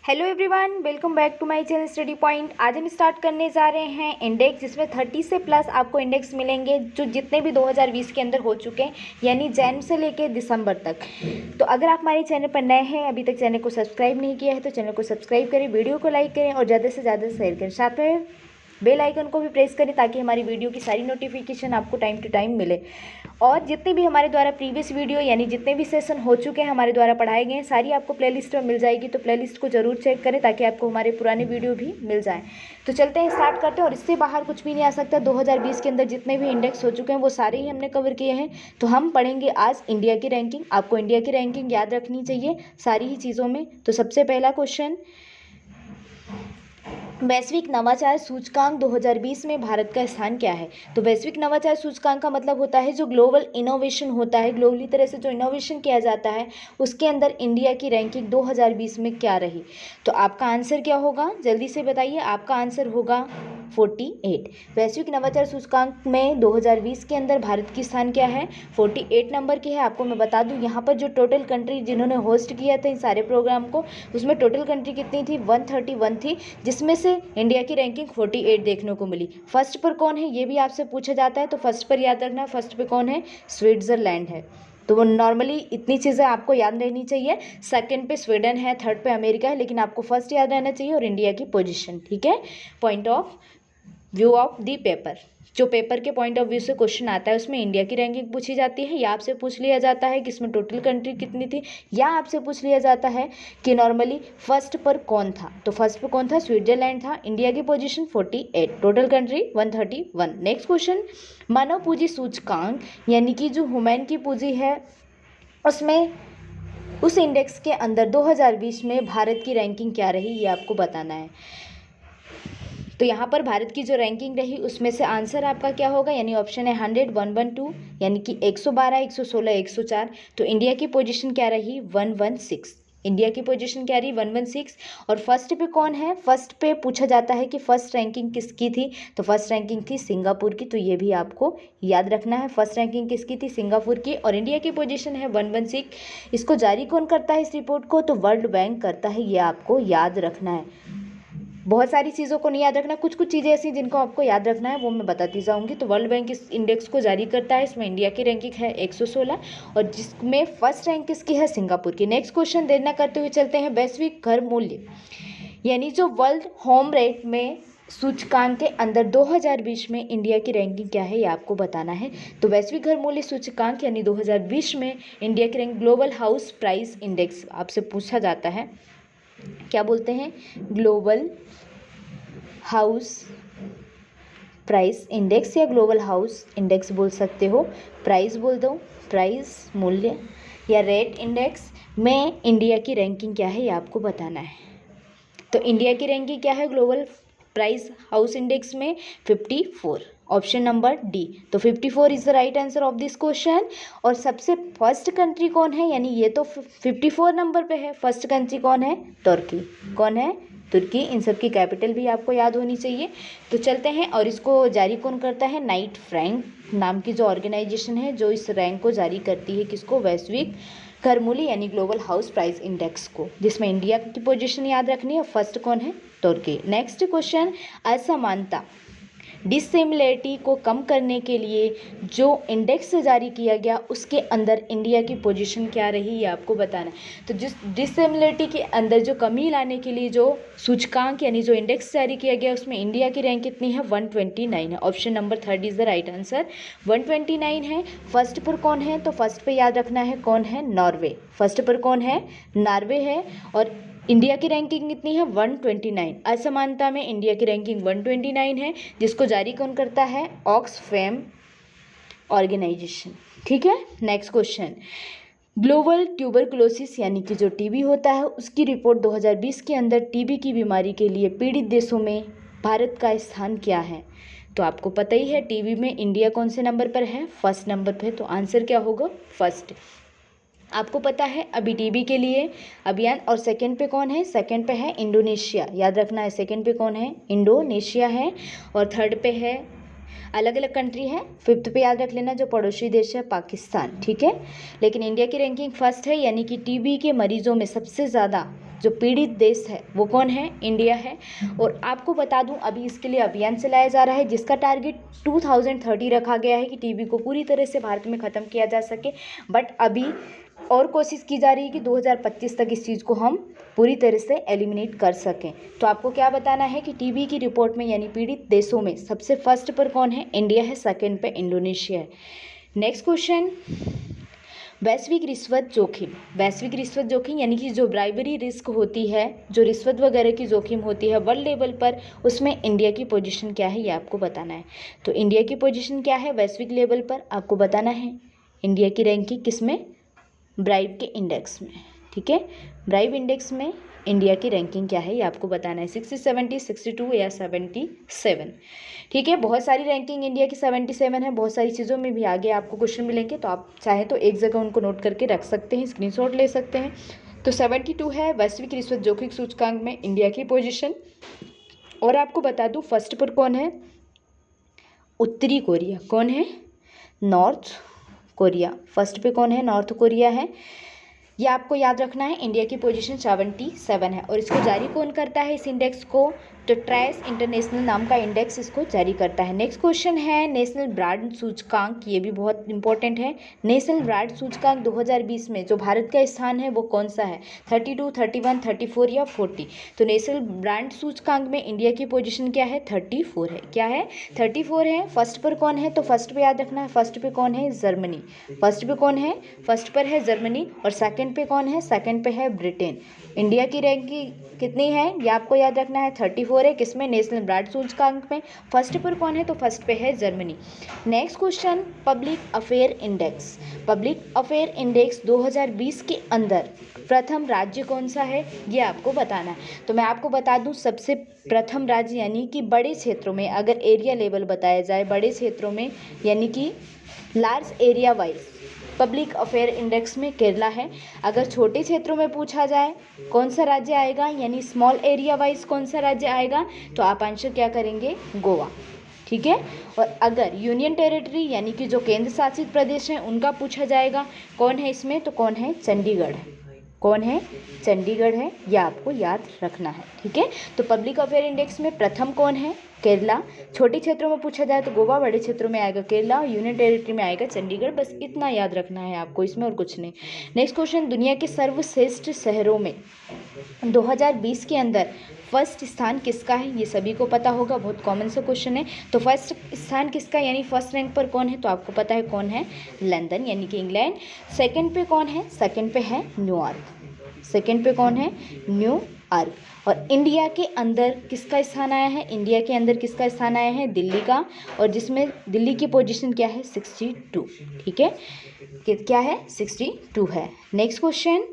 Hello everyone, welcome back to my channel Study Point. आज हम start करने जा रहे हैं इंडेक्स, जिसमें 30 से प्लस आपको इंडेक्स मिलेंगे जो जितने भी 2020 के अंदर हो चुके हैं, यानी जैन से लेके दिसंबर तक। तो अगर आप हमारे चैनल पर नए हैं, अभी तक चैनल को सब्सक्राइब नहीं किया है तो चैनल को सब्सक्राइब करें, वीडियो को लाइक करें और ज़्यादा से ज़्यादा शेयर करें। साथ में बेल आइकन को भी प्रेस करें ताकि हमारी वीडियो की सारी नोटिफिकेशन आपको टाइम टू टाइम मिले। और जितने भी हमारे द्वारा प्रीवियस वीडियो यानी जितने भी सेशन हो चुके हैं हमारे द्वारा पढ़ाए गए हैं, सारी आपको प्लेलिस्ट में मिल जाएगी। तो प्लेलिस्ट को जरूर चेक करें ताकि आपको हमारे पुराने वीडियो भी मिल जाएं। तो चलते हैं, स्टार्ट करते हैं। और इससे बाहर कुछ भी नहीं आ सकता। 2020 के अंदर जितने भी इंडेक्स हो चुके हैं वो सारे ही हमने कवर किए हैं। तो हम पढ़ेंगे आज इंडिया की रैंकिंग। आपको इंडिया की रैंकिंग याद रखनी चाहिए सारी ही चीज़ों में। तो सबसे पहला क्वेश्चन, वैश्विक नवाचार सूचकांक 2020 में भारत का स्थान क्या है। तो वैश्विक नवाचार सूचकांक का मतलब होता है जो ग्लोबल इनोवेशन होता है, ग्लोबली तरह से जो इनोवेशन किया जाता है, उसके अंदर इंडिया की रैंकिंग 2020 में क्या रही। तो आपका आंसर क्या होगा, जल्दी से बताइए। आपका आंसर होगा 48। वैश्विक नवाचार सूचकांक में 2020 के अंदर भारत की स्थान क्या है, 48 नंबर की है। आपको मैं बता दूं, यहाँ पर जो टोटल कंट्री जिन्होंने होस्ट किया था इन सारे प्रोग्राम को, उसमें टोटल कंट्री कितनी थी, 131 थी, जिसमें से इंडिया की रैंकिंग 48 देखने को मिली। फर्स्ट पर कौन है ये भी आपसे पूछा जाता है, तो फर्स्ट पर याद रखना, फर्स्ट पे कौन है, स्विट्जरलैंड है। तो वो नॉर्मली इतनी चीज़ें आपको याद रहनी चाहिए। सेकंड पे स्वीडन है, थर्ड पे अमेरिका है, लेकिन आपको फर्स्ट याद रहना चाहिए और इंडिया की पोजीशन। ठीक है, point of view of the paper, जो पेपर के पॉइंट ऑफ व्यू से क्वेश्चन आता है उसमें इंडिया की रैंकिंग पूछी जाती है, या आपसे पूछ लिया जाता है कि इसमें टोटल कंट्री कितनी थी, या आपसे पूछ लिया जाता है कि नॉर्मली फर्स्ट पर कौन था। तो फर्स्ट पर कौन था, स्विट्जरलैंड था। इंडिया की position 48, total country 131। Next question, मानव पूंजी सूचकांक यानी कि जो ह्यूमन की पूंजी है उसमें उस इंडेक्स के अंदर 2020 में भारत की रैंकिंग क्या रही, ये आपको बताना है। तो यहाँ पर भारत की जो रैंकिंग रही उसमें से आंसर आपका क्या होगा, यानी ऑप्शन है 100, 112, यानी कि 112, 116, 104। तो इंडिया की पोजीशन क्या रही, 116। इंडिया की पोजीशन क्या रही, 116। और फर्स्ट पे कौन है, फर्स्ट पे पूछा जाता है कि फर्स्ट रैंकिंग किसकी थी, तो फर्स्ट रैंकिंग थी सिंगापुर की। तो ये भी आपको याद रखना है, फर्स्ट रैंकिंग किसकी थी, सिंगापुर की। और इंडिया की पोजीशन है 116। इसको जारी कौन करता है इस रिपोर्ट को, तो वर्ल्ड बैंक करता है, ये आपको याद रखना है। बहुत सारी चीज़ों को नहीं याद रखना, कुछ कुछ चीज़ें ऐसी जिनको आपको याद रखना है वो मैं बताती जाऊंगी। तो वर्ल्ड बैंक इस इंडेक्स को जारी करता है, इसमें इंडिया की रैंकिंग है 116 और जिसमें फर्स्ट रैंक किसकी है, सिंगापुर की। नेक्स्ट क्वेश्चन देर न करते हुए चलते हैं, वैश्विक घर मूल्य यानी जो वर्ल्ड होम रेट में सूचकांक के अंदर 2020 में इंडिया की रैंकिंग क्या है, ये आपको बताना है। तो वैश्विक घर मूल्य सूचकांक यानी 2020 में इंडिया की rank, global house price index आपसे पूछा जाता है, क्या बोलते हैं, ग्लोबल हाउस प्राइस इंडेक्स या ग्लोबल हाउस इंडेक्स बोल सकते हो, प्राइस बोल दो, प्राइस मूल्य या रेट इंडेक्स में इंडिया की रैंकिंग क्या है ये आपको बताना है। तो इंडिया की रैंकिंग क्या है ग्लोबल प्राइस हाउस इंडेक्स में, 54, ऑप्शन नंबर डी। तो 54 is the right answer of this question. और सबसे फर्स्ट कंट्री कौन है, यानी ये तो 54 नंबर पे है, फर्स्ट कंट्री कौन है, तुर्की। कौन है, तुर्की। इन सब की कैपिटल भी आपको याद होनी चाहिए। तो चलते हैं, और इसको जारी कौन करता है, नाइट फ्रैंक नाम की जो ऑर्गेनाइजेशन है जो इस रैंक को जारी करती है, किसको, वैश्विक घर मूल्य यानी ग्लोबल हाउस प्राइस इंडेक्स को, जिसमें इंडिया की पोजीशन याद रखनी है। फर्स्ट कौन है, तुर्की। नेक्स्ट क्वेश्चन, असमानता डिसिमिलरिटी को कम करने के लिए जो इंडेक्स जारी किया गया उसके अंदर इंडिया की पोजीशन क्या रही, ये आपको बताना है। तो जिस डिसिमिलरिटी के अंदर जो कमी लाने के लिए जो सूचकांक यानी जो इंडेक्स जारी किया गया उसमें इंडिया की रैंक कितनी है, 129 है। Option number 3 is the right answer, 129 है। फर्स्ट पर कौन है, तो फर्स्ट पे याद रखना है कौन है, नॉर्वे। फर्स्ट पर कौन है, नॉर्वे है। और इंडिया की रैंकिंग कितनी है, 129। असमानता में इंडिया की रैंकिंग 129 है, जिसको जारी कौन करता है, ऑक्सफैम ऑर्गेनाइजेशन। ठीक है, नेक्स्ट क्वेश्चन, ग्लोबल ट्यूबरकुलोसिस यानी कि जो टीबी होता है उसकी रिपोर्ट 2020 के अंदर टीबी की बीमारी के लिए पीड़ित देशों में भारत का स्थान क्या है। तो आपको पता ही है टीबी में इंडिया कौन से नंबर पर है, फर्स्ट नंबर पर। तो आंसर क्या होगा, फर्स्ट। आपको पता है अभी टीबी के लिए अभियान, और सेकंड पे कौन है, सेकंड पे है इंडोनेशिया, याद रखना है। सेकंड पे कौन है, इंडोनेशिया है। और थर्ड पे है अलग अलग कंट्री है। फिफ्थ पे याद रख लेना जो पड़ोसी देश है पाकिस्तान, ठीक है। लेकिन इंडिया की रैंकिंग फर्स्ट है, यानी कि टीबी के मरीजों में सबसे ज़्यादा जो पीड़ित देश है वो कौन है, इंडिया है। और आपको बता दूं अभी इसके लिए अभियान चलाया जा रहा है जिसका टारगेट 2030 रखा गया है कि टीबी को पूरी तरह से भारत में ख़त्म किया जा सके। बट अभी और कोशिश की जा रही है कि 2025 तक इस चीज़ को हम पूरी तरह से एलिमिनेट कर सकें। तो आपको क्या बताना है कि टीबी की रिपोर्ट में यानी पीड़ित देशों में सबसे फर्स्ट पर कौन है, इंडिया है, सेकंड पे इंडोनेशिया है। नेक्स्ट क्वेश्चन, वैश्विक रिश्वत जोखिम। वैश्विक रिश्वत जोखिम यानी कि जो ब्राइबरी रिस्क होती है, जो रिश्वत वगैरह की जोखिम होती है वर्ल्ड लेवल पर, उसमें इंडिया की पोजीशन क्या है ये आपको बताना है। तो इंडिया की पोजीशन क्या है वैश्विक लेवल पर आपको बताना है। इंडिया की रैंकिंग किस में, ब्राइब के इंडेक्स में, ठीक है। ब्राइब इंडेक्स में इंडिया की रैंकिंग क्या है ये आपको बताना है, 60, 70, 62 या 77, ठीक है। बहुत सारी रैंकिंग इंडिया की 77 है, बहुत सारी चीज़ों में भी आगे आपको क्वेश्चन मिलेंगे, तो आप चाहें तो एक जगह उनको नोट करके रख सकते हैं, स्क्रीनशॉट ले सकते हैं। तो 72 है वैश्विक रिश्वत जोखिम सूचकांक में इंडिया की पोजिशन। और आपको बता दूँ फर्स्ट पर कौन है, उत्तरी कोरिया। कौन है, नॉर्थ कोरिया। फर्स्ट पे कौन है, नॉर्थ कोरिया है। ये आपको याद रखना है। इंडिया की पोजीशन 77 है और इसको जारी कौन करता है इस इंडेक्स को, तो ट्राइस इंटरनेशनल नाम का इंडेक्स इसको जारी करता है। नेक्स्ट क्वेश्चन है नेशनल ब्रांड सूचकांक, ये भी बहुत इंपॉर्टेंट है। नेशनल ब्रांड सूचकांक 2020 में जो भारत का स्थान है वो कौन सा है, 32, 31, 34 या 40। तो नेशनल ब्रांड सूचकांक में इंडिया की पोजीशन क्या है, 34 है। क्या है, 34 है। फर्स्ट पर कौन है, तो फर्स्ट पे याद रखना है, फर्स्ट पे कौन है, जर्मनी। फर्स्ट पे कौन है, फर्स्ट पर है जर्मनी। और सेकंड पे कौन है, सेकंड पे है ब्रिटेन। इंडिया की रैंकिंग कितनी है ये आपको याद रखना है, 34 है। किसमें, नेशनल ब्रांड सूचकांक में। फर्स्ट पर कौन है, तो फर्स्ट पे है Germany. Next question, public affair index. Public affair index 2020 के अंदर प्रथम राज्य कौन सा है ये आपको बताना है। तो मैं आपको बता दूं सबसे प्रथम राज्य यानी कि बड़े क्षेत्रों में, अगर एरिया लेवल बताया जाए बड़े क्षेत्रों में यानी कि large area wise public affair index में केरला है। अगर छोटे क्षेत्रों में पूछा जाए कौन सा राज्य आएगा यानी स्मॉल एरिया वाइज कौन सा राज्य आएगा, तो आप आंसर क्या करेंगे, गोवा, ठीक है। और अगर यूनियन टेरिटरी यानी कि जो केंद्र शासित प्रदेश हैं उनका पूछा जाएगा कौन है इसमें, तो कौन है, चंडीगढ़। कौन है, चंडीगढ़ है। यह आपको याद रखना है, ठीक है। तो पब्लिक अफेयर इंडेक्स में प्रथम कौन है, केरला। छोटे क्षेत्रों में पूछा जाए तो गोवा, बड़े क्षेत्रों में आएगा केरला, यूनियन टेरिटरी में आएगा चंडीगढ़। बस इतना याद रखना है आपको इसमें और कुछ नहीं। नेक्स्ट क्वेश्चन, दुनिया के सर्वश्रेष्ठ शहरों में 2020 के अंदर फर्स्ट स्थान किसका है, ये सभी को पता होगा, बहुत कॉमन सा क्वेश्चन है। तो फर्स्ट स्थान किसका यानी फर्स्ट रैंक पर कौन है, तो आपको पता है कौन है, लंदन यानी कि इंग्लैंड। सेकंड पे कौन है, सेकंड पे है न्यूयॉर्क। सेकंड पे कौन है, न्यूयॉर्क। और इंडिया के अंदर किसका स्थान आया है, इंडिया के अंदर किसका स्थान आया है, दिल्ली का। और जिसमें दिल्ली की पोजीशन क्या है, 62, ठीक है। क्या है, 62 है। नेक्स्ट क्वेश्चन,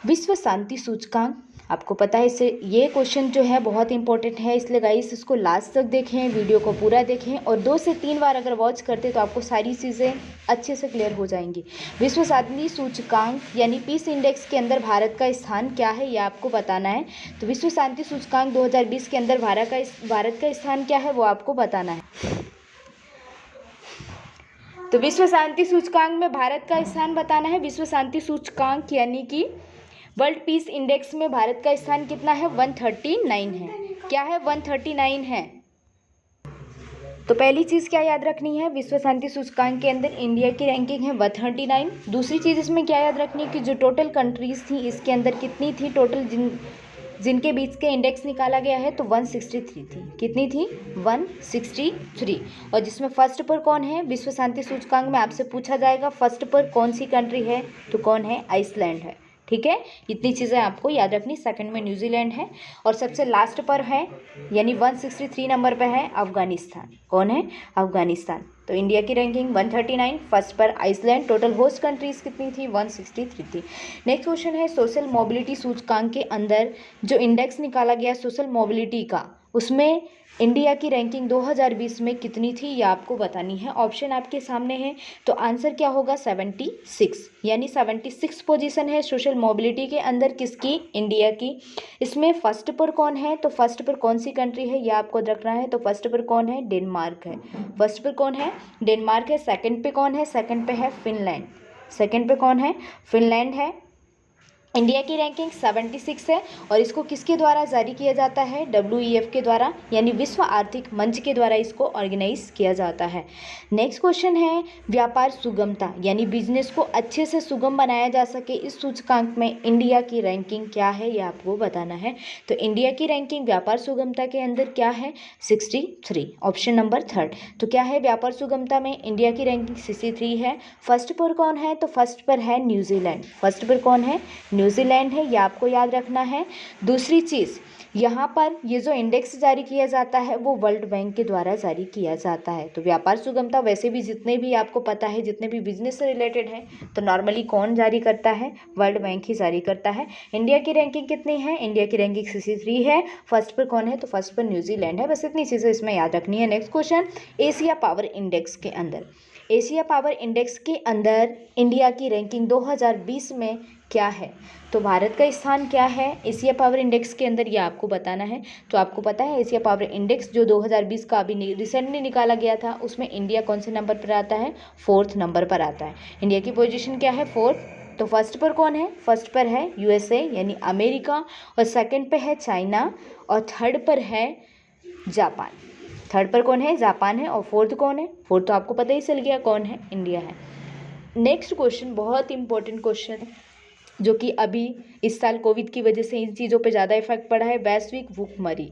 विश्व शांति सूचकांक। आपको पता है इससे ये क्वेश्चन जो है बहुत इंपॉर्टेंट है, इसलिए गाइस इसको लास्ट तक देखें, वीडियो को पूरा देखें और 2 से 3 बार अगर वॉच करते तो आपको सारी चीज़ें अच्छे से क्लियर हो जाएंगी। विश्व शांति सूचकांक यानी पीस इंडेक्स के अंदर भारत का स्थान क्या है ये आपको बताना है। तो विश्व शांति सूचकांक 2020 के अंदर भारत का स्थान क्या है वो आपको बताना है। तो विश्व शांति सूचकांक में भारत का स्थान बताना है। विश्व शांति सूचकांक यानी कि वर्ल्ड पीस इंडेक्स में भारत का स्थान कितना है, 139 है। क्या है, 139 है। तो पहली चीज़ क्या याद रखनी है, विश्व शांति सूचकांक के अंदर इंडिया की रैंकिंग है 139। दूसरी चीज़ इसमें क्या याद रखनी है कि जो टोटल कंट्रीज़ थी इसके अंदर कितनी थी, टोटल जिनके बीच के इंडेक्स निकाला गया है तो 163 थी। कितनी थी, 163। और जिसमें फर्स्ट पर कौन है, विश्व शांति सूचकांक में आपसे पूछा जाएगा फर्स्ट पर कौन सी कंट्री है, तो कौन है, आइसलैंड है, ठीक है। इतनी चीज़ें आपको याद रखनी। सेकंड में न्यूजीलैंड है और सबसे लास्ट पर है यानी 163 नंबर पे है अफगानिस्तान। कौन है, अफगानिस्तान। तो इंडिया की रैंकिंग 139, फर्स्ट पर आइसलैंड। टोटल होस्ट कंट्रीज कितनी थी, 163 थी। नेक्स्ट क्वेश्चन है सोशल मोबिलिटी सूचकांक के अंदर जो इंडेक्स निकाला गया सोशल मोबिलिटी का, उसमें इंडिया की रैंकिंग 2020 में कितनी थी ये आपको बतानी है। ऑप्शन आपके सामने है, तो आंसर क्या होगा 76, यानी 76 पोजीशन है सोशल मोबिलिटी के अंदर किसकी, इंडिया की। इसमें फर्स्ट पर कौन है, तो फर्स्ट पर कौन सी कंट्री है ये आपको रखना है। तो फर्स्ट पर कौन है, डेनमार्क है। फर्स्ट पर कौन है, डेनमार्क है। सेकंड पे कौन है, सेकंड पे है फिनलैंड। सेकंड पे कौन है, फिनलैंड है। इंडिया की रैंकिंग 76 है और इसको किसके द्वारा जारी किया जाता है, WEF के द्वारा, यानी विश्व आर्थिक मंच के द्वारा इसको ऑर्गेनाइज किया जाता है। नेक्स्ट क्वेश्चन है, व्यापार सुगमता यानी बिजनेस को अच्छे से सुगम बनाया जा सके, इस सूचकांक में इंडिया की रैंकिंग क्या है ये आपको बताना है। तो इंडिया की रैंकिंग व्यापार सुगमता के अंदर क्या है, 63, ऑप्शन नंबर 3। तो क्या है, व्यापार सुगमता में इंडिया की रैंकिंग 63 है। फर्स्ट पर कौन है, तो फर्स्ट पर है न्यूजीलैंड। फर्स्ट पर कौन है, न्यूजीलैंड है, ये आपको याद रखना है। दूसरी चीज़, यहाँ पर ये जो इंडेक्स जारी किया जाता है वो वर्ल्ड बैंक के द्वारा जारी किया जाता है। तो व्यापार सुगमता वैसे भी जितने भी आपको पता है, जितने भी बिजनेस से रिलेटेड है, तो नॉर्मली कौन जारी करता है, वर्ल्ड बैंक ही जारी करता है। इंडिया की रैंकिंग कितनी है, इंडिया की रैंकिंग 63 है। फर्स्ट पर कौन है, तो फर्स्ट पर न्यूजीलैंड है। बस इतनी चीज़ें इसमें याद रखनी है। Next question, Asia power index के अंदर, एशिया पावर इंडेक्स के अंदर इंडिया की रैंकिंग 2020 में क्या है, तो भारत का स्थान क्या है एशिया पावर इंडेक्स के अंदर, ये आपको बताना है। तो आपको पता है एशिया पावर इंडेक्स जो 2020 का अभी रिसेंटली निकाला गया था, उसमें इंडिया कौन से नंबर पर आता है, 4th नंबर पर आता है। इंडिया की पोजीशन क्या है, 4th। तो फर्स्ट पर कौन है, फर्स्ट पर है USA यानी अमेरिका, और सेकंड पे है चाइना, और थर्ड पर है जापान। थर्ड पर कौन है, जापान है, और फोर्थ कौन है, फोर्थ तो आपको पता ही चल गया कौन है, इंडिया है। नेक्स्ट क्वेश्चन बहुत इंपॉर्टेंट क्वेश्चन है, जो कि अभी इस साल कोविड की वजह से इन चीज़ों पे ज़्यादा इफेक्ट पड़ा है। वैश्विक भूखमरी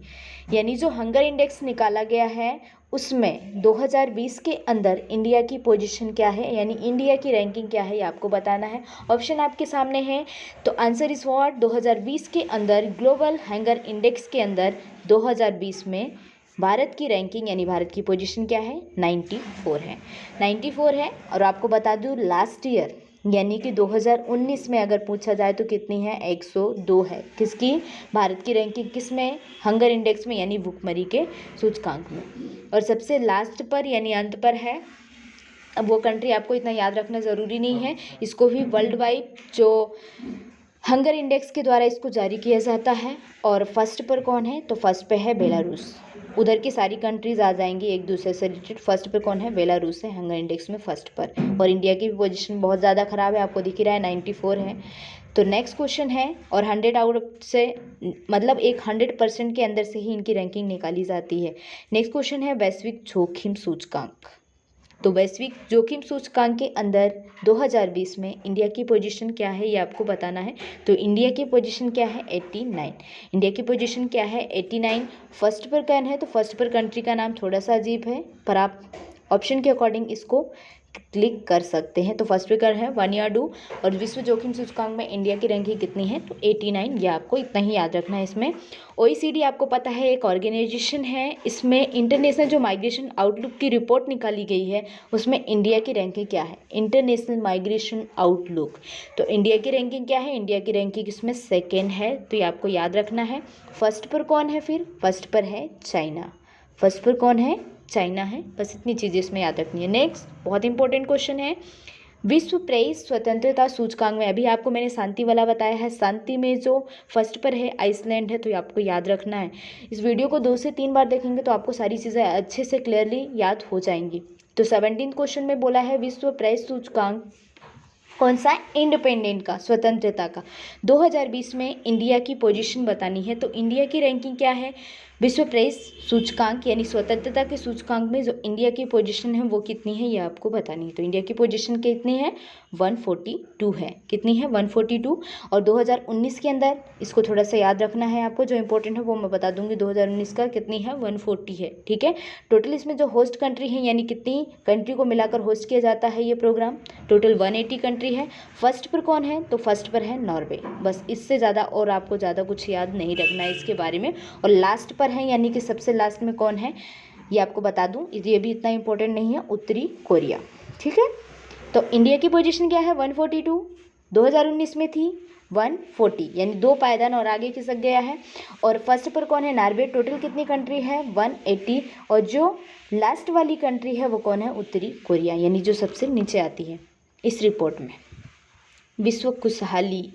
यानी जो हंगर इंडेक्स निकाला गया है, उसमें 2020 के अंदर इंडिया की पोजीशन क्या है, यानी इंडिया की रैंकिंग क्या है, ये आपको बताना है। ऑप्शन आपके सामने है, तो आंसर इस व्हाट, 2020 के अंदर ग्लोबल हंगर इंडेक्स के अंदर 2020 में भारत की रैंकिंग यानी भारत की पोजीशन क्या है, 94 है। 94 है। और आपको बता दूँ लास्ट ईयर यानी कि 2019 में अगर पूछा जाए तो कितनी है, 102 है। किसकी, भारत की रैंकिंग किस में, हंगर इंडेक्स में यानी भूखमरी के सूचकांक में। और सबसे लास्ट पर यानी अंत पर है, अब वो कंट्री आपको इतना याद रखना ज़रूरी नहीं है, इसको भी वर्ल्ड वाइड जो हंगर इंडेक्स के द्वारा इसको जारी किया जाता है। और फर्स्ट पर कौन है, तो फर्स्ट पे है बेलारूस। उधर की सारी कंट्रीज आ जाएंगी एक दूसरे से रिलेटेड। फर्स्ट पे कौन है, बेलारूस है हंगर इंडेक्स में फर्स्ट पर। और इंडिया की भी पोजीशन बहुत ज़्यादा ख़राब है, आपको दिख ही रहा है 94 है। तो नेक्स्ट क्वेश्चन है, और 100 आउट से मतलब एक 100% के अंदर से ही इनकी रैंकिंग निकाली जाती है। नेक्स्ट क्वेश्चन है, वैश्विक जोखिम सूचकांक। तो वैश्विक जोखिम सूचकांक के अंदर 2020 में इंडिया की पोजीशन क्या है, ये आपको बताना है। तो इंडिया की पोजीशन क्या है, 89। इंडिया की पोजीशन क्या है, 89। फर्स्ट पर कौन है, तो फर्स्ट पर कंट्री का नाम थोड़ा सा अजीब है, पर आप ऑप्शन के अकॉर्डिंग इसको क्लिक कर सकते हैं। तो फर्स्ट पे कर है वानियाडू। और विश्व जोखिम सूचकांक में इंडिया की रैंकिंग कितनी है, तो 89। ये आपको इतना ही याद रखना है। इसमें OECD आपको पता है एक ऑर्गेनाइजेशन है, इसमें इंटरनेशनल जो माइग्रेशन आउटलुक की रिपोर्ट निकाली गई है, उसमें इंडिया की रैंकिंग क्या है, इंटरनेशनल माइग्रेशन आउटलुक। तो इंडिया की रैंकिंग क्या है, इंडिया की रैंकिंग इसमें सेकेंड है, तो ये आपको याद रखना है। फर्स्ट पर कौन है, फिर फर्स्ट पर है चाइना। फर्स्ट पर कौन है, चाइना है। बस इतनी चीज़ें इसमें याद रखनी है। नेक्स्ट बहुत इंपॉर्टेंट क्वेश्चन है, विश्व प्रेस स्वतंत्रता सूचकांक में, अभी आपको मैंने शांति वाला बताया है, शांति में जो फर्स्ट पर है आइसलैंड है, तो ये आपको याद रखना है। इस वीडियो को 2 से 3 बार देखेंगे तो आपको सारी चीज़ें अच्छे से क्लियरली याद हो जाएंगी। तो 17 क्वेश्चन में बोला है, विश्व प्रेस सूचकांक कौन सा, इंडिपेंडेंट का, स्वतंत्रता का। 2020 में इंडिया की पोजीशन बतानी है। तो इंडिया की रैंकिंग क्या है, विश्व प्रेस सूचकांक यानी स्वतंत्रता के सूचकांक में जो इंडिया की पोजीशन है वो कितनी है, ये आपको बतानी है। तो इंडिया की पोजीशन कितनी है, 142 है। कितनी है, 142। और 2019 के अंदर इसको थोड़ा सा याद रखना है आपको, जो इंपॉर्टेंट है वो मैं बता दूंगी। 2019 का कितनी है, 140 है। ठीक है। टोटल इसमें जो होस्ट कंट्री है, यानी कितनी कंट्री को मिलाकर होस्ट किया जाता है ये प्रोग्राम, टोटल 180 कंट्री है। फर्स्ट पर कौन है, तो फर्स्ट पर है नॉर्वे। बस इससे ज़्यादा और आपको ज़्यादा कुछ याद नहीं रखना है इसके बारे में। और लास्ट पर है यानी कि सबसे लास्ट में कौन है, ये आपको बता दूं, ये भी इतना इंपॉर्टेंट नहीं है, उत्तरी कोरिया। ठीक है। तो इंडिया की पोजीशन क्या है, 142 2019 में थी। 140, यानी 2 पायदान और आगे खिसक गया है। और फर्स्ट पर कौन है? नॉर्वे। टोटल कितनी कंट्री है? 180। और जो लास्ट वाली कंट्री है वो कौन है? उत्तरी कोरिया, यानी जो सबसे नीचे आती है इस रिपोर्ट में। विश्व खुशहाली,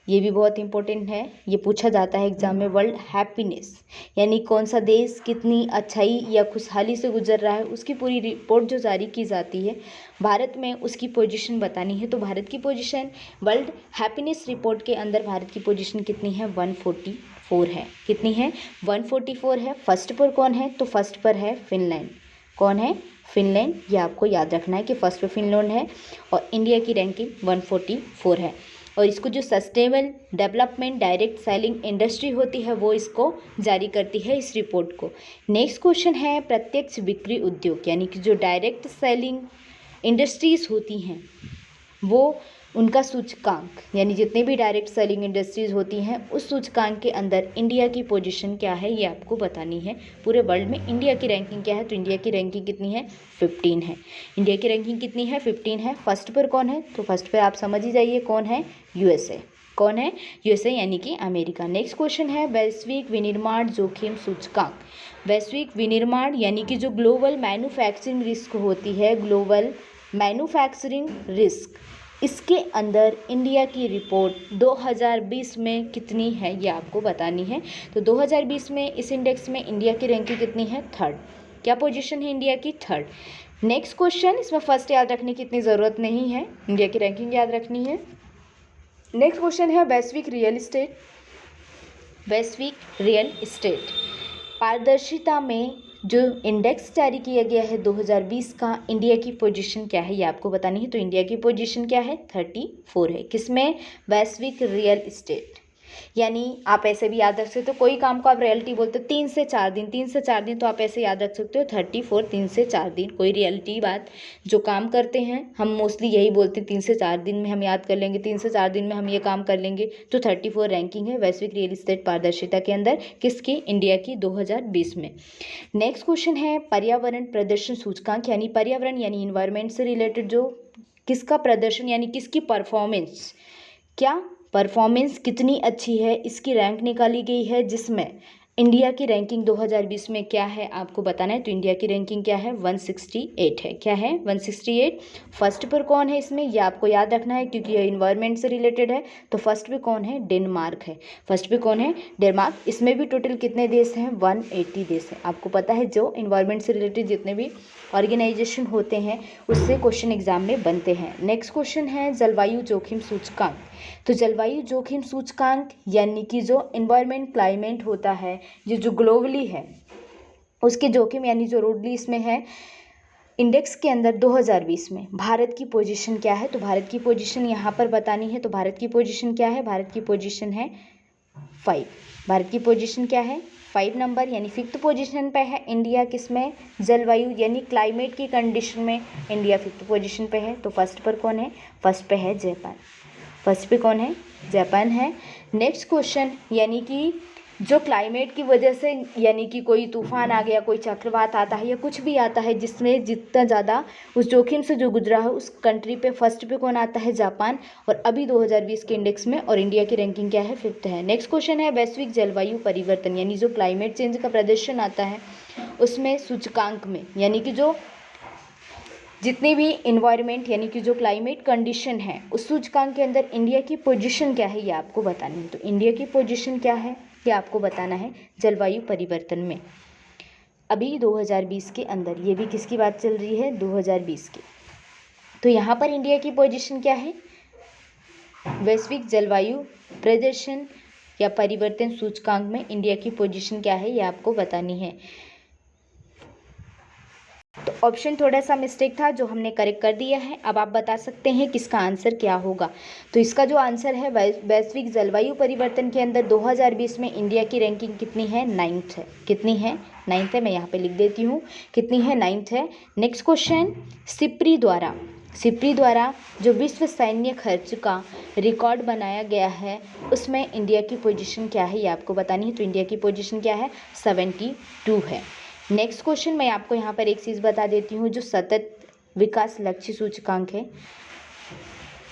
ये भी बहुत इंपॉर्टेंट है, ये पूछा जाता है एग्जाम में। वर्ल्ड हैप्पीनेस, यानी कौन सा देश कितनी अच्छाई या खुशहाली से गुजर रहा है, उसकी पूरी रिपोर्ट जो जारी की जाती है भारत में, उसकी पोजीशन बतानी है। तो भारत की पोजीशन वर्ल्ड हैप्पीनेस रिपोर्ट के अंदर भारत की पोजीशन कितनी है? 144 है। कितनी है? 144 है। फर्स्ट पर कौन है? तो फर्स्ट पर है फिनलैंड। कौन है? फिनलैंड। ये आपको याद रखना है कि फर्स्ट पे फिनलैंड है और इंडिया की रैंकिंग 144 है। और इसको जो sustainable development direct selling industry होती है वो इसको जारी करती है, इस रिपोर्ट को। नेक्स्ट क्वेश्चन है प्रत्यक्ष बिक्री उद्योग, यानी कि जो डायरेक्ट सेलिंग इंडस्ट्रीज़ होती हैं वो उनका सूचकांक, यानी जितने भी डायरेक्ट सेलिंग इंडस्ट्रीज़ होती हैं उस सूचकांक के अंदर इंडिया की पोजीशन क्या है ये आपको बतानी है। पूरे वर्ल्ड में इंडिया की रैंकिंग क्या है? तो इंडिया की रैंकिंग कितनी है? 15 है। इंडिया की रैंकिंग कितनी है? 15 है। फर्स्ट पर कौन है? तो फर्स्ट पर आप समझ ही जाइए कौन है? यूएसए। कौन है? यूएसए, यानी कि अमेरिका। नेक्स्ट क्वेश्चन है वैश्विक विनिर्माण जोखिम सूचकांक। वैश्विक विनिर्माण यानी कि जो ग्लोबल मैन्युफैक्चरिंग रिस्क होती है, ग्लोबल मैन्युफैक्चरिंग रिस्क, इसके अंदर इंडिया की रिपोर्ट 2020 में कितनी है ये आपको बतानी है। तो 2020 में इस इंडेक्स में इंडिया की रैंकिंग कितनी है? 3rd। क्या पोजीशन है इंडिया की? 3rd। नेक्स्ट क्वेश्चन, इसमें फर्स्ट याद रखने की इतनी ज़रूरत नहीं है, इंडिया की रैंकिंग याद रखनी है। नेक्स्ट क्वेश्चन है वैश्विक रियल इस्टेट। वैश्विक रियल इस्टेट पारदर्शिता में जो इंडेक्स जारी किया गया है 2020 का, इंडिया की पोजीशन क्या है ये आपको बतानी है। तो इंडिया की पोजीशन क्या है? 34 है। किसमें? वैश्विक रियल इस्टेट। यानी आप ऐसे भी याद रख सकते हो, कोई काम को आप रियलिटी बोलते हो 3 से 4 दिन, 3 से 4 दिन, तो आप ऐसे याद रख सकते हो 34, 3 से 4 दिन। कोई रियलिटी बात जो काम करते हैं हम मोस्टली यही बोलते हैं 3 से 4 दिन में हम याद कर लेंगे, 3 से 4 दिन में हम ये काम कर लेंगे। तो 34 रैंकिंग है वैश्विक रियल इस्टेट पारदर्शिता के अंदर, किसकी? इंडिया की 2020 में। नेक्स्ट क्वेश्चन है पर्यावरण प्रदर्शन सूचकांक, यानी पर्यावरण यानी इन्वायरमेंट से रिलेटेड जो किसका प्रदर्शन यानी किसकी परफॉर्मेंस, क्या परफॉर्मेंस कितनी अच्छी है, इसकी रैंक निकाली गई है, जिसमें इंडिया की रैंकिंग 2020 में क्या है आपको बताना है। तो इंडिया की रैंकिंग क्या है? 168 है। क्या है? 168। फर्स्ट पर कौन है इसमें ये आपको याद रखना है क्योंकि ये इन्वायरमेंट से रिलेटेड है। तो फर्स्ट पे कौन है? डेनमार्क है। फर्स्ट पे कौन है? डेनमार्क। इसमें भी टोटल कितने देश हैं? 180 देश हैं। आपको पता है जो इन्वायरमेंट से रिलेटेड जितने भी ऑर्गेनाइजेशन होते हैं उससे क्वेश्चन एग्जाम में बनते हैं। नेक्स्ट क्वेश्चन है जलवायु जोखिम सूचकांक। तो जलवायु जोखिम सूचकांक यानी कि जो इन्वायरमेंट क्लाइमेट होता है जो ग्लोबली है उसके जोखिम यानी जो रूडली इसमें है इंडेक्स के अंदर 2020 में भारत की पोजीशन क्या है। तो भारत की पोजीशन यहाँ पर बतानी है। तो भारत की पोजीशन क्या है? भारत की पोजीशन है 5। भारत की पोजीशन क्या है? 5 नंबर, यानी 5th पोजीशन पे है इंडिया। किसमें? जलवायु यानी क्लाइमेट की कंडीशन में इंडिया 5th पोजीशन पे है। तो फर्स्ट पर कौन है? फर्स्ट पे है जापान। फर्स्ट पे कौन है? जापान है। नेक्स्ट क्वेश्चन, यानी कि जो क्लाइमेट की वजह से यानी कि कोई तूफान आ गया, कोई चक्रवात आता है या कुछ भी आता है जिसमें जितना ज़्यादा उस जोखिम से जो गुजरा है उस कंट्री पे फर्स्ट पे कौन आता है? जापान। और अभी 2020 के इंडेक्स में और इंडिया की रैंकिंग क्या है? 5th है। नेक्स्ट क्वेश्चन है वैश्विक जलवायु परिवर्तन, यानी जो क्लाइमेट चेंज का प्रदर्शन आता है उसमें सूचकांक में, यानी कि जो जितने भी इन्वायरमेंट यानी कि जो क्लाइमेट कंडीशन है उस सूचकांक के अंदर इंडिया की पोजीशन क्या है ये आपको बतानी है। तो इंडिया की पोजीशन क्या है ये आपको बताना है जलवायु परिवर्तन में अभी 2020 के अंदर। ये भी किसकी बात चल रही है? 2020 की। तो यहाँ पर इंडिया की पोजीशन क्या है? वैश्विक जलवायु प्रदर्शन या परिवर्तन सूचकांक में इंडिया की पोजीशन क्या है ये आपको बतानी है। तो ऑप्शन थोड़ा सा मिस्टेक था जो हमने करेक्ट कर दिया है। अब आप बता सकते हैं कि इसका आंसर क्या होगा। तो इसका जो आंसर है वैश्विक जलवायु परिवर्तन के अंदर 2020 में इंडिया की रैंकिंग कितनी है? 9th है। कितनी है? 9th है। मैं यहाँ पे लिख देती हूँ कितनी है? 9th है। नेक्स्ट क्वेश्चन, सिप्री द्वारा जो विश्व सैन्य खर्च का रिकॉर्ड बनाया गया है उसमें इंडिया की पोजीशन क्या है ये आपको बतानी है। तो इंडिया की पोजीशन क्या है? 72 है। नेक्स्ट क्वेश्चन, मैं आपको यहाँ पर एक चीज़ बता देती हूँ, जो सतत विकास लक्ष्य सूचकांक है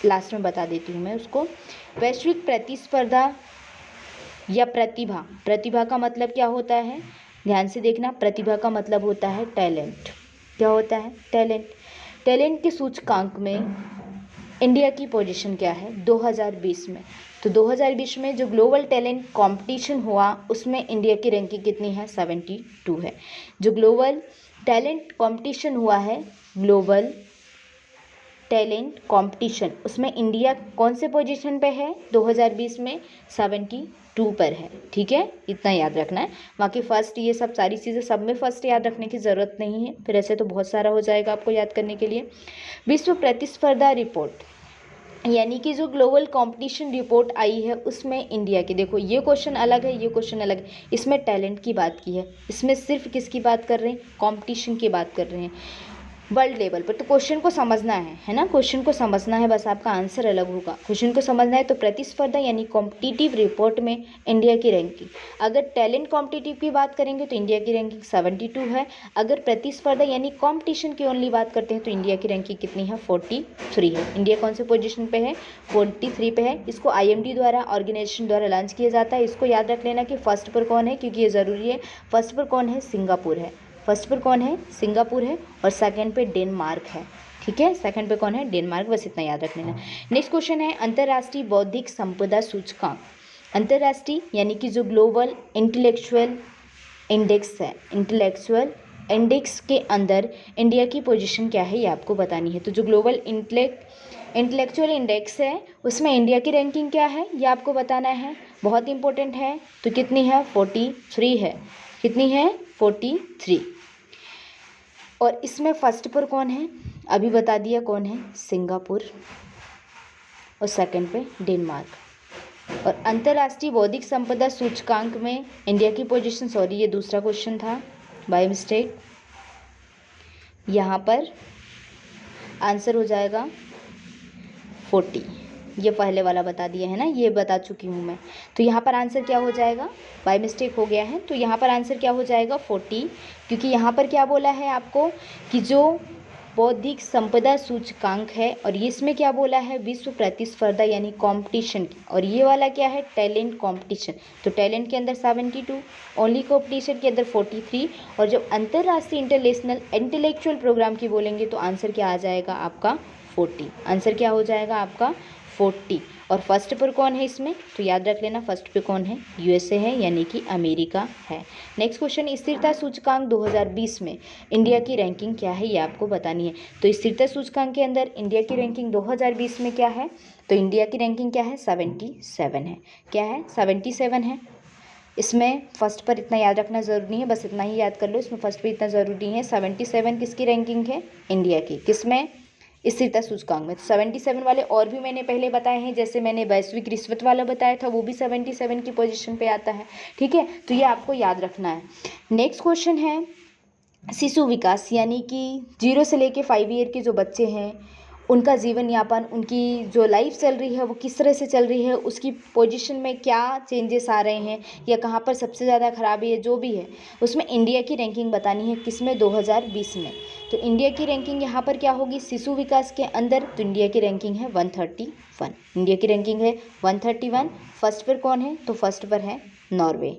लास्ट में बता देती हूँ मैं उसको। वैश्विक प्रतिस्पर्धा या प्रतिभा, प्रतिभा का मतलब क्या होता है, ध्यान से देखना, प्रतिभा का मतलब होता है टैलेंट। क्या होता है, टैलेंट। टैलेंट के सूचकांक में इंडिया की पोजीशन क्या है 2020 में। तो 2020 में जो ग्लोबल टैलेंट कंपटीशन हुआ उसमें इंडिया की रैंकिंग कितनी है, 72 है। जो ग्लोबल टैलेंट कंपटीशन हुआ है, ग्लोबल टैलेंट कंपटीशन, उसमें इंडिया कौन से पोजीशन पे है 2020 में, 72 पर है। ठीक है, इतना याद रखना है। बाकी फर्स्ट, ये सब सारी चीज़ें सब में फर्स्ट याद रखने की ज़रूरत नहीं है, फिर ऐसे तो बहुत सारा हो जाएगा आपको याद करने के लिए। विश्व प्रतिस्पर्धा रिपोर्ट, यानी कि जो ग्लोबल कंपटीशन रिपोर्ट आई है उसमें इंडिया की, देखो ये क्वेश्चन अलग है, ये क्वेश्चन अलग है। इसमें टैलेंट की बात की है, इसमें सिर्फ किसकी बात कर रहे हैं, कंपटीशन की बात कर रहे हैं वर्ल्ड लेवल पर। तो क्वेश्चन को समझना है ना, क्वेश्चन को समझना है, बस आपका आंसर अलग होगा। क्वेश्चन को समझना है तो प्रतिस्पर्धा यानी कॉम्पिटिटिव रिपोर्ट में इंडिया की रैंकिंग, अगर टैलेंट कॉम्पिटिटिव की बात करेंगे तो इंडिया की रैंकिंग 72 है। अगर प्रतिस्पर्धा यानी कॉम्पिटिशन की ओनली बात करते हैं तो इंडिया की रैंकिंग कितनी है, 43 है। इंडिया कौन से पोजीशन पे है, 43 पे है। इसको IMD द्वारा, ऑर्गेनाइजेशन द्वारा लॉन्च किया जाता है। इसको याद रख लेना कि फर्स्ट पर कौन है, क्योंकि ये ज़रूरी है। फर्स्ट पर कौन है, सिंगापुर है। फर्स्ट पर कौन है, सिंगापुर है, और सेकंड पे डेनमार्क है। ठीक है, सेकंड पे कौन है, डेनमार्क, बस इतना याद रख लेना। नेक्स्ट क्वेश्चन है अंतर्राष्ट्रीय बौद्धिक संपदा सूचकांक। अंतर्राष्ट्रीय यानी कि जो ग्लोबल इंटेलेक्चुअल इंडेक्स है, इंटेलेक्चुअल इंडेक्स के अंदर इंडिया की पोजीशन क्या है ये आपको बतानी है। तो जो ग्लोबल इंटेलेक्चुअल इंडेक्स है उसमें इंडिया की रैंकिंग क्या है ये आपको बताना है, बहुत इंपॉर्टेंट है। तो कितनी है, 43 है। कितनी है, 43। और इसमें फर्स्ट पर कौन है, अभी बता दिया कौन है, सिंगापुर, और सेकंड पे डेनमार्क। और अंतर्राष्ट्रीय बौद्धिक संपदा सूचकांक में इंडिया की पोजीशन, सॉरी ये दूसरा क्वेश्चन था बाय मिस्टेक, यहाँ पर आंसर हो जाएगा 40। ये पहले वाला बता दिया है ना, ये बता चुकी हूँ मैं। तो यहाँ पर आंसर क्या हो जाएगा, बाय मिस्टेक हो गया है, तो यहाँ पर आंसर क्या हो जाएगा 40, क्योंकि यहाँ पर क्या बोला है आपको कि जो बौद्धिक संपदा सूचकांक है, और ये इसमें क्या बोला है, विश्व प्रतिस्पर्धा यानी कंपटीशन की, और ये वाला क्या है, टैलेंट कंपटीशन। तो टैलेंट के अंदर 72, ओनली कंपटीशन के अंदर 43, और जब अंतर्राष्ट्रीय इंटरनेशनल इंटेलेक्चुअल प्रोग्राम की बोलेंगे तो आंसर क्या आ जाएगा आपका 40। आंसर क्या हो जाएगा आपका 40। और फर्स्ट पर कौन है इसमें, तो याद रख लेना फर्स्ट पे कौन है, USA है, यानी कि अमेरिका है। नेक्स्ट क्वेश्चन, स्थिरता सूचकांक 2020 में इंडिया की रैंकिंग क्या है ये आपको बतानी है। तो स्थिरता सूचकांक के अंदर इंडिया की रैंकिंग 2020 में क्या है, तो इंडिया की रैंकिंग क्या है, 77 है। क्या है, 77 है। इसमें फर्स्ट पर इतना याद रखना ज़रूरी नहीं है, बस इतना ही याद कर लो, इसमें फर्स्ट पे इतना ज़रूरी है। 77 किसकी रैंकिंग है, इंडिया की, किसमें, स्थिरता सूचकांक में। तो 77 वाले और भी मैंने पहले बताए हैं, जैसे मैंने वैश्विक रिश्वत वाला बताया था, वो भी 77 की पोजीशन पे आता है। ठीक है, तो ये आपको याद रखना है। नेक्स्ट क्वेश्चन है शिशु विकास, यानी कि 0 से लेके 5 ईयर के जो बच्चे हैं उनका जीवन यापन, उनकी जो लाइफ चल रही है वो किस तरह से चल रही है, उसकी पोजीशन में क्या चेंजेस आ रहे हैं, या कहाँ पर सबसे ज़्यादा खराबी है, जो भी है उसमें इंडिया की रैंकिंग बतानी है, किसमें, 2020 में। तो इंडिया की रैंकिंग यहाँ पर क्या होगी, शिशु विकास के अंदर, तो इंडिया की रैंकिंग है 131। इंडिया की रैंकिंग है 131। फर्स्ट पर कौन है, तो फर्स्ट पर है नॉर्वे।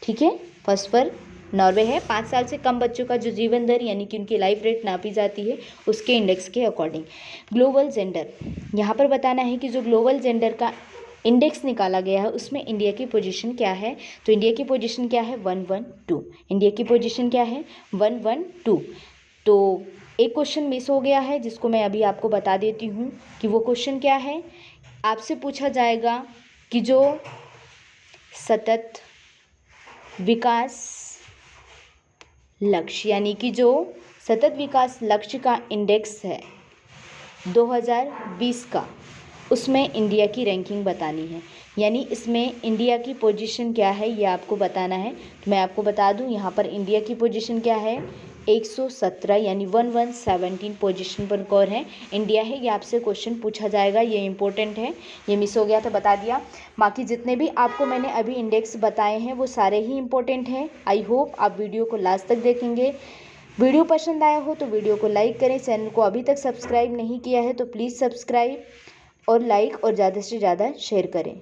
ठीक है, फर्स्ट पर नॉर्वे है। 5 साल से कम बच्चों का जो जीवन दर यानी कि उनकी लाइफ रेट नापी जाती है उसके इंडेक्स के अकॉर्डिंग। ग्लोबल जेंडर, यहाँ पर बताना है कि जो ग्लोबल जेंडर का इंडेक्स निकाला गया है उसमें इंडिया की पोजीशन क्या है, तो इंडिया की पोजीशन क्या है, 112। इंडिया की पोजीशन क्या है, 112। तो एक क्वेश्चन मिस हो गया है जिसको मैं अभी आपको बता देती हूँ कि वो क्वेश्चन क्या है। आपसे पूछा जाएगा कि जो सतत विकास लक्ष्य, यानी कि जो सतत विकास लक्ष्य का इंडेक्स है 2020 का, उसमें इंडिया की रैंकिंग बतानी है, यानी इसमें इंडिया की पोजीशन क्या है ये आपको बताना है। तो मैं आपको बता दूं यहाँ पर इंडिया की पोजीशन क्या है, 117 यानी 1117 पोजीशन पर कौन है, इंडिया है। ये आपसे क्वेश्चन पूछा जाएगा, ये इंपॉर्टेंट है, ये मिस हो गया तो बता दिया। बाकी जितने भी आपको मैंने अभी इंडेक्स बताए हैं वो सारे ही इंपॉर्टेंट हैं। आई होप आप वीडियो को लास्ट तक देखेंगे। वीडियो पसंद आया हो तो वीडियो को लाइक करें, चैनल को अभी तक सब्सक्राइब नहीं किया है तो प्लीज़ सब्सक्राइब, और लाइक और ज़्यादा से ज़्यादा शेयर करें।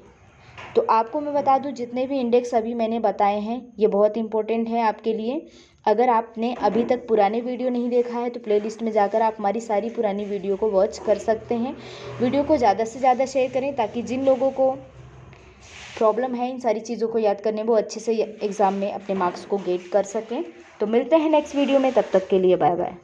तो आपको मैं बता दूं, जितने भी इंडेक्स अभी मैंने बताए हैं ये बहुत इंपॉर्टेंट है आपके लिए। अगर आपने अभी तक पुराने वीडियो नहीं देखा है तो प्लेलिस्ट में जाकर आप हमारी सारी पुरानी वीडियो को वॉच कर सकते हैं। वीडियो को ज़्यादा से ज़्यादा शेयर करें ताकि जिन लोगों को प्रॉब्लम है इन सारी चीज़ों को याद करने, वो अच्छे से एग्ज़ाम में अपने मार्क्स को गेट कर सकें। तो मिलते हैं नेक्स्ट वीडियो में, तब तक के लिए बाय बाय।